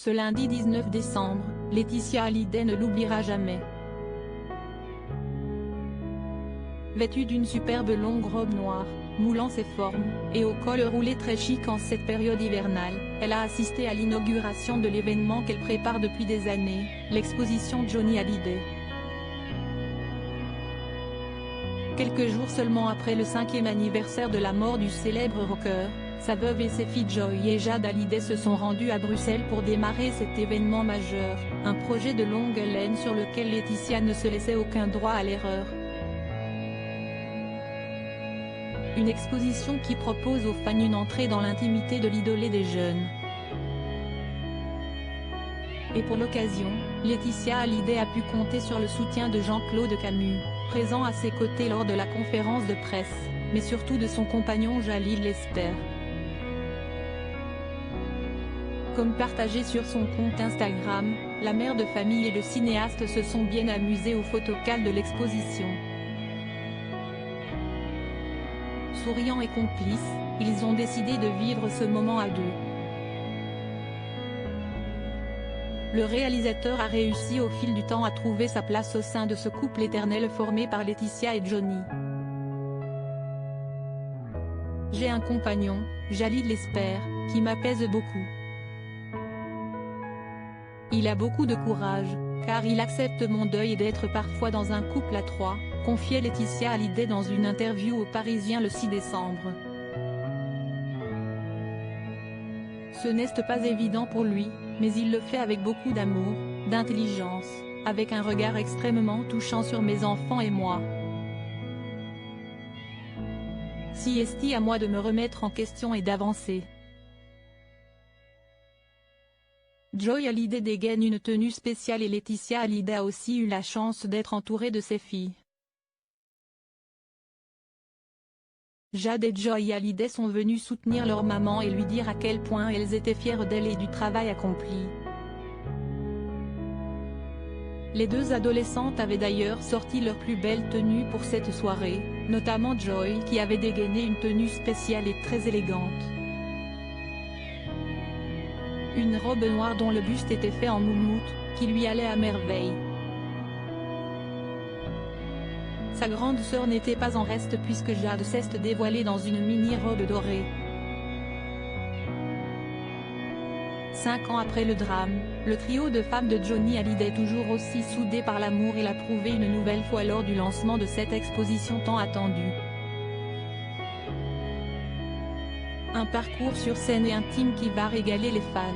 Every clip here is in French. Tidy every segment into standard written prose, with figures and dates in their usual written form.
Ce lundi 19 décembre, Laetitia Hallyday ne l'oubliera jamais. Vêtue d'une superbe longue robe noire, moulant ses formes, et au col roulé très chic en cette période hivernale, elle a assisté à l'inauguration de l'événement qu'elle prépare depuis des années, l'exposition Johnny Hallyday. Quelques jours seulement après le 5e anniversaire de la mort du célèbre rocker, sa veuve et ses filles Joy et Jade Hallyday se sont rendues à Bruxelles pour démarrer cet événement majeur, un projet de longue haleine sur lequel Laetitia ne se laissait aucun droit à l'erreur. Une exposition qui propose aux fans une entrée dans l'intimité de l'idolé des jeunes. Et pour l'occasion, Laetitia Hallyday a pu compter sur le soutien de Jean-Claude Camus, présent à ses côtés lors de la conférence de presse, mais surtout de son compagnon Jalil Lesper. Comme partagé sur son compte Instagram, la mère de famille et le cinéaste se sont bien amusés au photocall de l'exposition. Souriants et complices, ils ont décidé de vivre ce moment à deux. Le réalisateur a réussi au fil du temps à trouver sa place au sein de ce couple éternel formé par Laetitia et Johnny. J'ai un compagnon, Jalil Lesper, qui m'apaise beaucoup. Il a beaucoup de courage, car il accepte mon deuil et d'être parfois dans un couple à trois, confiait Laetitia Hallyday dans une interview au Parisien le 6 décembre. Ce n'est pas évident pour lui, mais il le fait avec beaucoup d'amour, d'intelligence, avec un regard extrêmement touchant sur mes enfants et moi. Si est à moi de me remettre en question et d'avancer. Joy Hallyday dégaine une tenue spéciale et Laetitia Hallyday a aussi eu la chance d'être entourée de ses filles. Jade et Joy Hallyday sont venues soutenir leur maman et lui dire à quel point elles étaient fières d'elle et du travail accompli. Les deux adolescentes avaient d'ailleurs sorti leur plus belle tenue pour cette soirée, notamment Joy qui avait dégainé une tenue spéciale et très élégante. Une robe noire dont le buste était fait en moumoute, qui lui allait à merveille. Sa grande sœur n'était pas en reste puisque Jade s'est dévoilée dans une mini-robe dorée. 5 ans après le drame, le trio de femmes de Johnny Hallyday toujours aussi soudé par l'amour l'a prouvé une nouvelle fois lors du lancement de cette exposition tant attendue. Un parcours sur scène et intime qui va régaler les fans.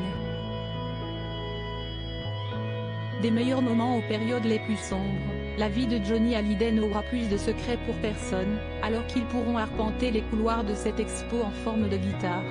Des meilleurs moments aux périodes les plus sombres, la vie de Johnny Hallyday n'aura plus de secrets pour personne, alors qu'ils pourront arpenter les couloirs de cette expo en forme de guitare.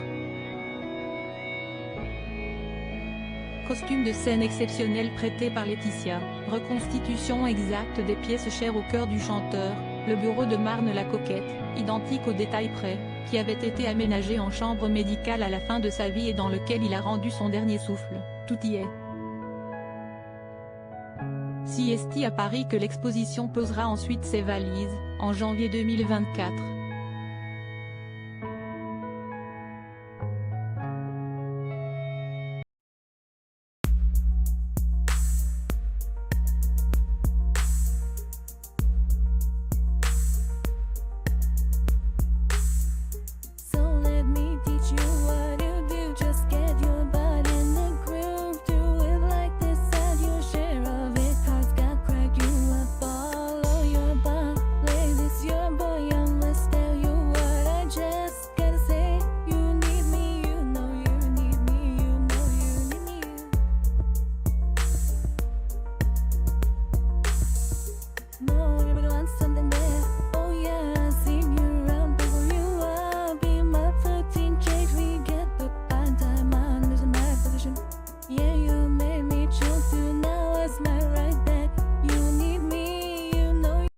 Costume de scène exceptionnel prêté par Laetitia, reconstitution exacte des pièces chères au cœur du chanteur, le bureau de Marne la coquette, identique au détail près, qui avait été aménagé en chambre médicale à la fin de sa vie et dans lequel il a rendu son dernier souffle, tout y est. Si est à Paris que l'exposition posera ensuite ses valises, en janvier 2024.